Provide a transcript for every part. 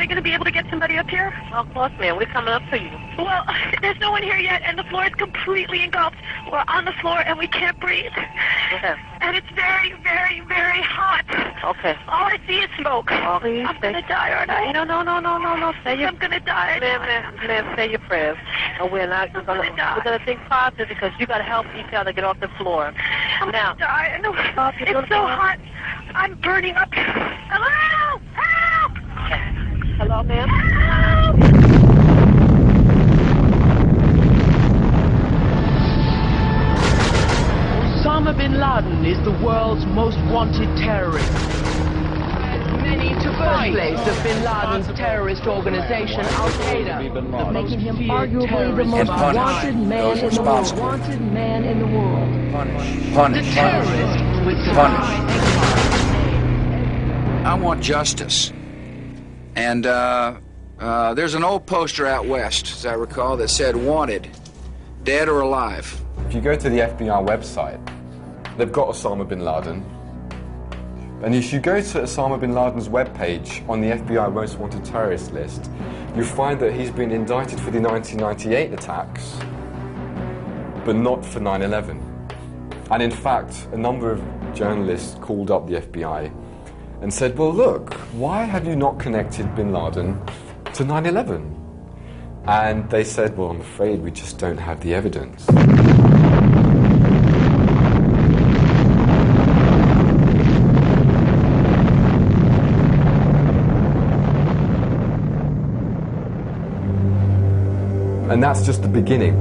you going to be able to get somebody up here? Well, of course, ma'am. We're coming up to you. Well, there's no one here yet, and the floor is completely engulfed. We're on the floor, and we can't breathe. Okay. And it's very, very, very hot. Okay. All I see is smoke. Oh, please, I'm going to die, aren't I? No. Say your... I'm going to die. Ma'am, say your prayers. And we're not going to... We're going to think positive because you got to help each other get off the floor. I'm now, going to die. No, it's so hot. I'm burning up. Hello! Help! hello, ma'am? Help! Osama bin Laden is the world's most wanted terrorist. Many to first place of bin Laden's terrorist organization, Al-Qaeda, making him arguably the most wanted man in the world. Wanted man in the world. The terrorist with I want justice. And there's an old poster out west, as I recall, that said wanted, dead or alive. If you go to the FBI website, they've got Osama bin Laden. And if you go to Osama bin Laden's webpage on the FBI most wanted terrorist list, you'll find that he's been indicted for the 1998 attacks, but not for 9/11. And in fact, a number of journalists called up the FBI and said, well, look, why have you not connected bin Laden to 9/11? And they said, well, I'm afraid we just don't have the evidence. And that's just the beginning.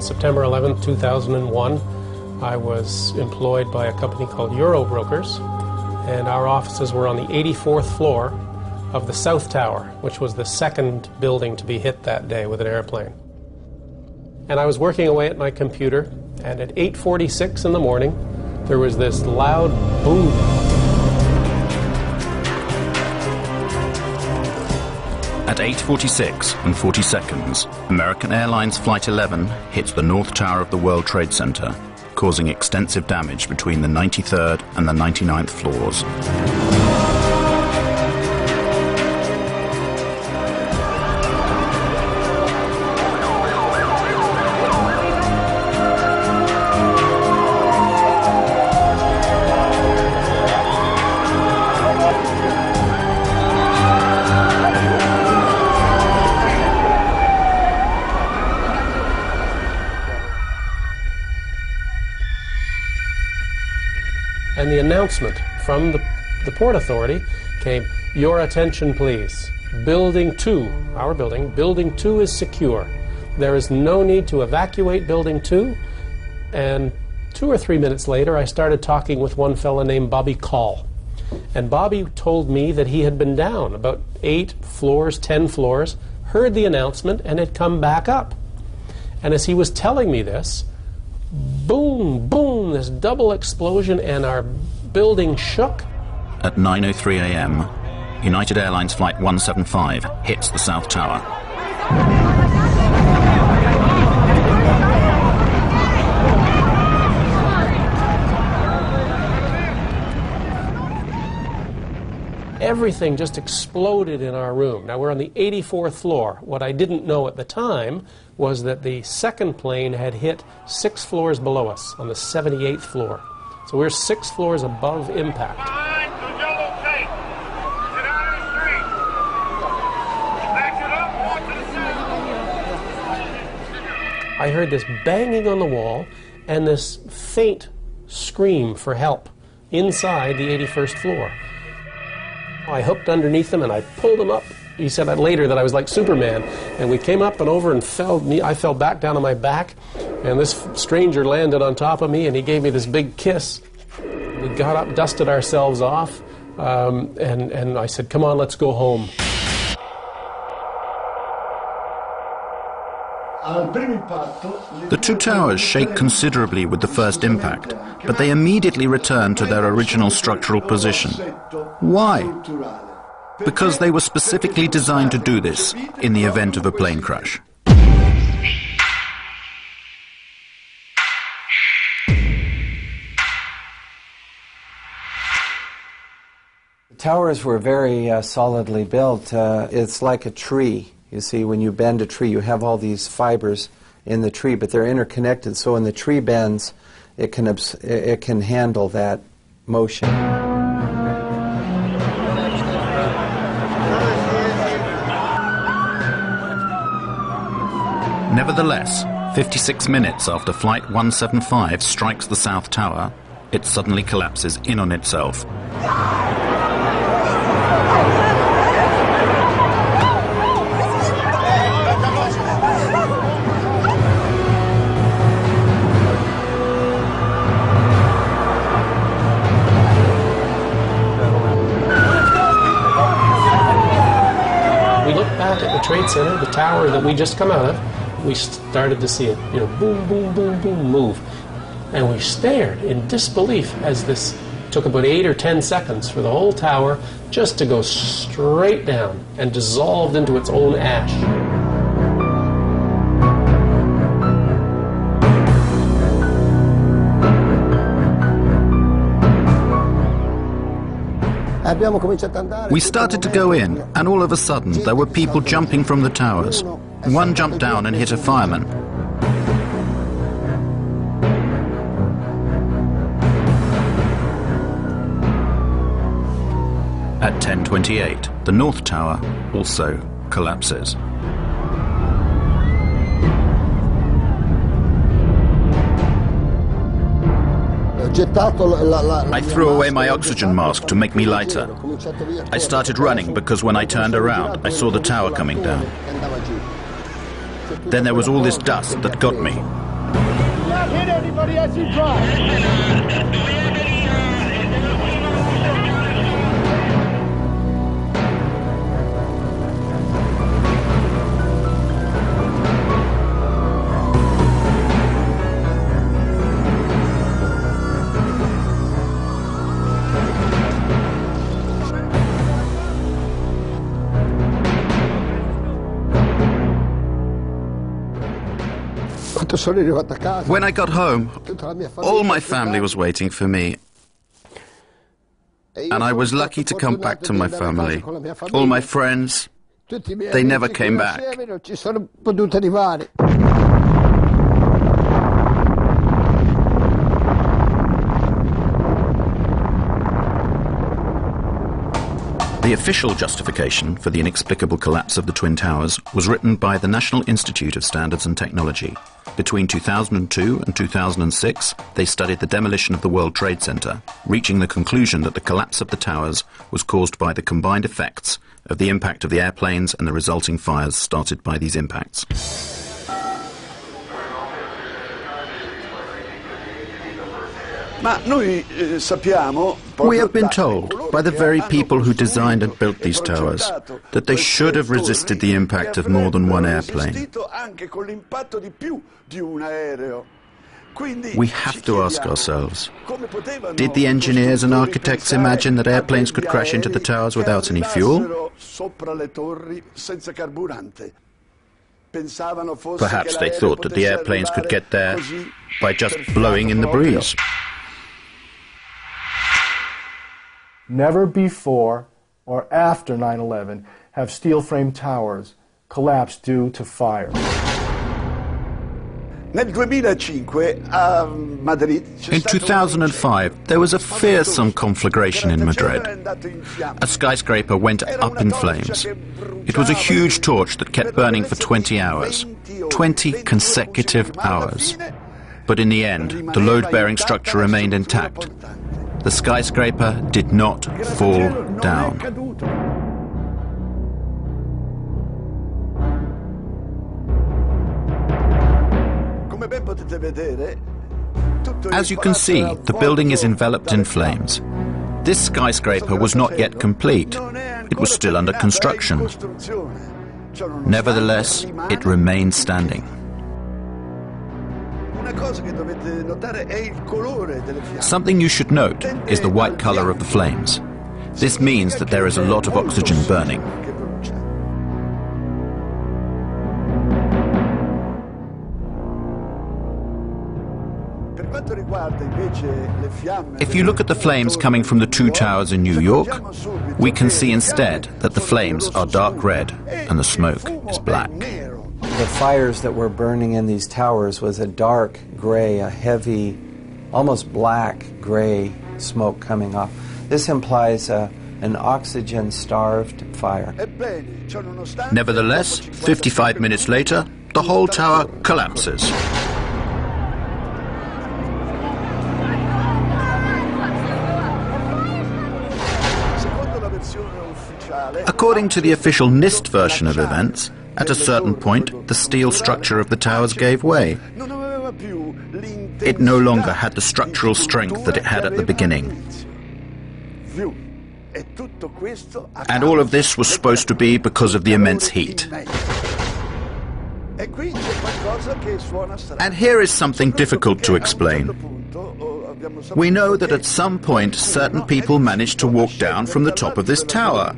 September 11th, 2001, I was employed by a company called Euro Brokers, and our offices were on the 84th floor of the South Tower, which was the second building to be hit that day with an airplane. And I was working away at my computer, and at 8:46 in the morning, there was this loud boom. At 8:46 and 40 seconds, American Airlines Flight 11 hit the North Tower of the World Trade Center, causing extensive damage between the 93rd and the 99th floors. And the announcement from the Port Authority came, "Your attention, please. Building 2, our building, Building 2 is secure. There is no need to evacuate Building 2. And 2 or 3 minutes later, I started talking with one fellow named Bobby Call. And Bobby told me that he had been down about 8 floors, 10 floors, heard the announcement, and had come back up. And as he was telling me this, boom, boom, this double explosion, and our building shook. At 9:03 a.m., United Airlines Flight 175 hits the South Tower. everything just exploded in our room. Now, we're on the 84th floor. What I didn't know at the time was that the second plane had hit 6 floors below us, on the 78th floor. So we're 6 floors above impact. I heard this banging on the wall and this faint scream for help inside the 81st floor. I hooked underneath him and I pulled him up. He said later that I was like Superman. And we came up and over and I fell back down on my back, and this stranger landed on top of me and he gave me this big kiss. We got up, dusted ourselves off, and I said, "Come on, let's go home." The two towers shake considerably with the first impact, but they immediately return to their original structural position. Why? Because they were specifically designed to do this in the event of a plane crash. The towers were very solidly built. It's like a tree. You see, when you bend a tree, you have all these fibers in the tree, but they're interconnected. So when the tree bends, it can handle that motion. Nevertheless, 56 minutes after Flight 175 strikes the South Tower, it suddenly collapses in on itself. At the Trade Center, the tower that we just come out of, we started to see it, boom, boom, boom, boom, move. And we stared in disbelief as this took about 8 or 10 seconds for the whole tower just to go straight down and dissolved into its own ash. We started to go in, and all of a sudden there were people jumping from the towers. One jumped down and hit a fireman. At 10:28, the North Tower also collapses. I threw away my oxygen mask to make me lighter. I started running because when I turned around, I saw the tower coming down. Then there was all this dust that got me. Not hit anybody as you drive. When I got home, all my family was waiting for me. And I was lucky to come back to my family. All my friends, they never came back. The official justification for the inexplicable collapse of the Twin Towers was written by the National Institute of Standards and Technology. Between 2002 and 2006, they studied the demolition of the World Trade Center, reaching the conclusion that the collapse of the towers was caused by the combined effects of the impact of the airplanes and the resulting fires started by these impacts. We have been told by the very people who designed and built these towers that they should have resisted the impact of more than one airplane. We have to ask ourselves, did the engineers and architects imagine that airplanes could crash into the towers without any fuel? Perhaps they thought that the airplanes could get there by just blowing in the breeze. Never before or after 9/11 have steel frame towers collapsed due to fire? In 2005, there was a fearsome conflagration in Madrid. A skyscraper went up in flames. It was a huge torch that kept burning for 20 hours. 20 consecutive hours. But in the end, the load-bearing structure remained intact. The skyscraper did not fall down. As you can see, the building is enveloped in flames. This skyscraper was not yet complete. It was still under construction. Nevertheless, it remained standing. Something you should note is the white color of the flames. This means that there is a lot of oxygen burning. If you look at the flames coming from the two towers in New York, we can see instead that the flames are dark red and the smoke is black. The fires that were burning in these towers was a dark gray, a heavy, almost black gray smoke coming off. This implies an oxygen-starved fire. Nevertheless, 55 minutes later, the whole tower collapses. According to the official NIST version of events, at a certain point, the steel structure of the towers gave way. It no longer had the structural strength that it had at the beginning. And all of this was supposed to be because of the immense heat. And here is something difficult to explain. We know that at some point certain people managed to walk down from the top of this tower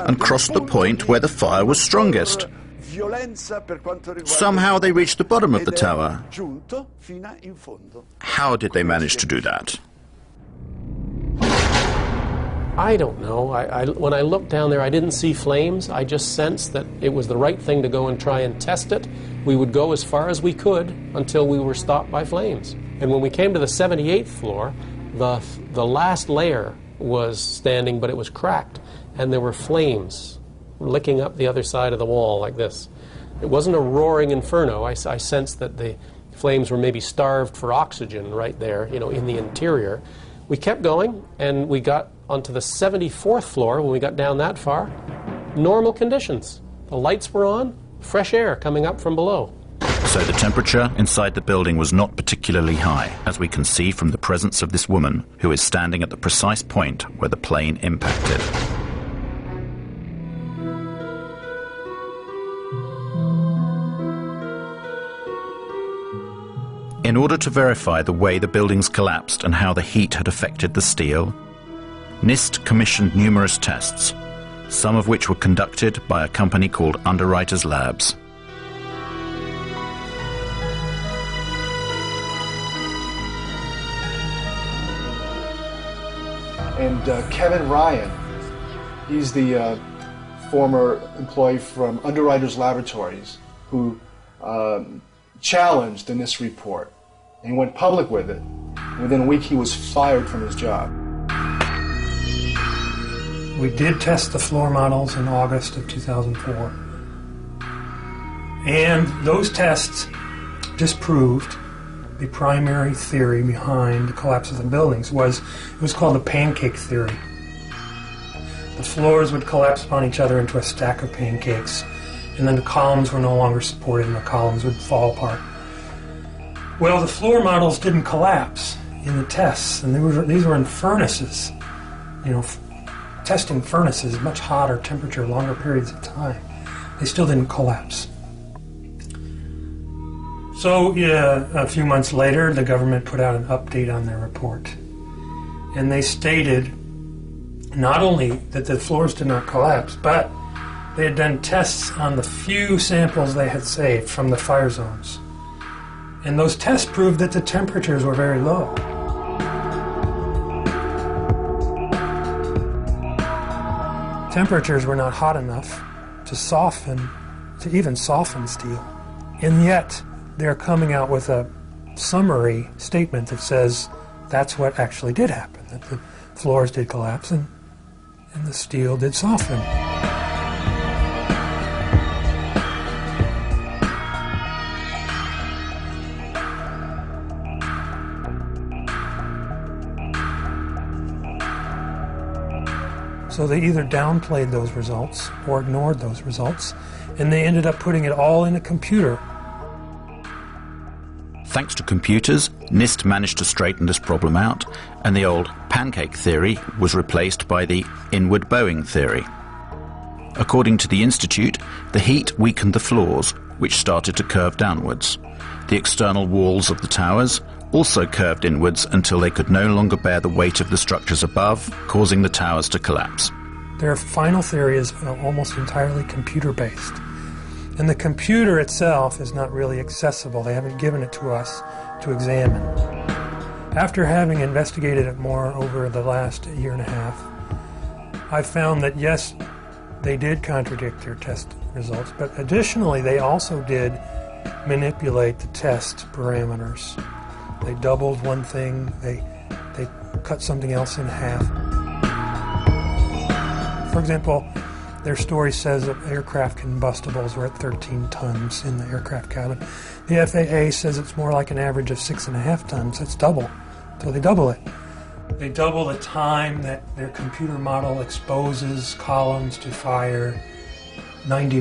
and cross the point where the fire was strongest. Somehow they reached the bottom of the tower. How did they manage to do that? I don't know. When I looked down there, I didn't see flames. I just sensed that it was the right thing to go and try and test it. We would go as far as we could until we were stopped by flames. And when we came to the 78th floor, the last layer was standing, but it was cracked. And there were flames licking up the other side of the wall like this. It wasn't a roaring inferno. I sensed that the flames were maybe starved for oxygen right there, in the interior. We kept going, and we got onto the 74th floor. When we got down that far, normal conditions. The lights were on, fresh air coming up from below. So the temperature inside the building was not particularly high, as we can see from the presence of this woman who is standing at the precise point where the plane impacted. In order to verify the way the buildings collapsed and how the heat had affected the steel, NIST commissioned numerous tests, some of which were conducted by a company called Underwriters Labs. And Kevin Ryan, he's the former employee from Underwriters Laboratories who challenged the NIST report. And he went public with it. Within a week, he was fired from his job. We did test the floor models in August of 2004. And those tests disproved the primary theory behind the collapse of the buildings. It was called the pancake theory. The floors would collapse upon each other into a stack of pancakes, and then the columns were no longer supported and the columns would fall apart. Well, the floor models didn't collapse in the tests, and these were in furnaces, testing furnaces, much hotter temperature, longer periods of time. They still didn't collapse. So a few months later, the government put out an update on their report, and they stated not only that the floors did not collapse, but they had done tests on the few samples they had saved from the fire zones. And those tests proved that the temperatures were very low. temperatures were not hot enough to even soften steel. And yet, they're coming out with a summary statement that says that's what actually did happen, that the floors did collapse and the steel did soften. So they either downplayed those results or ignored those results, and they ended up putting it all in a computer. Thanks to computers, NIST managed to straighten this problem out, and the old pancake theory was replaced by the inward bowing theory. According to the Institute, the heat weakened the floors, which started to curve downwards. The external walls of the towers also curved inwards until they could no longer bear the weight of the structures above, causing the towers to collapse. Their final theory is almost entirely computer-based. And the computer itself is not really accessible. They haven't given it to us to examine. After having investigated it more over the last year and a half, I found that yes, they did contradict their test results, but additionally they also did manipulate the test parameters. They doubled one thing, they cut something else in half. For example, their story says that aircraft combustibles were at 13 tons in the aircraft cabin. The FAA says it's more like an average of 6.5 tons. That's double. So they double it. They double the time that their computer model exposes columns to fire, 90 minutes.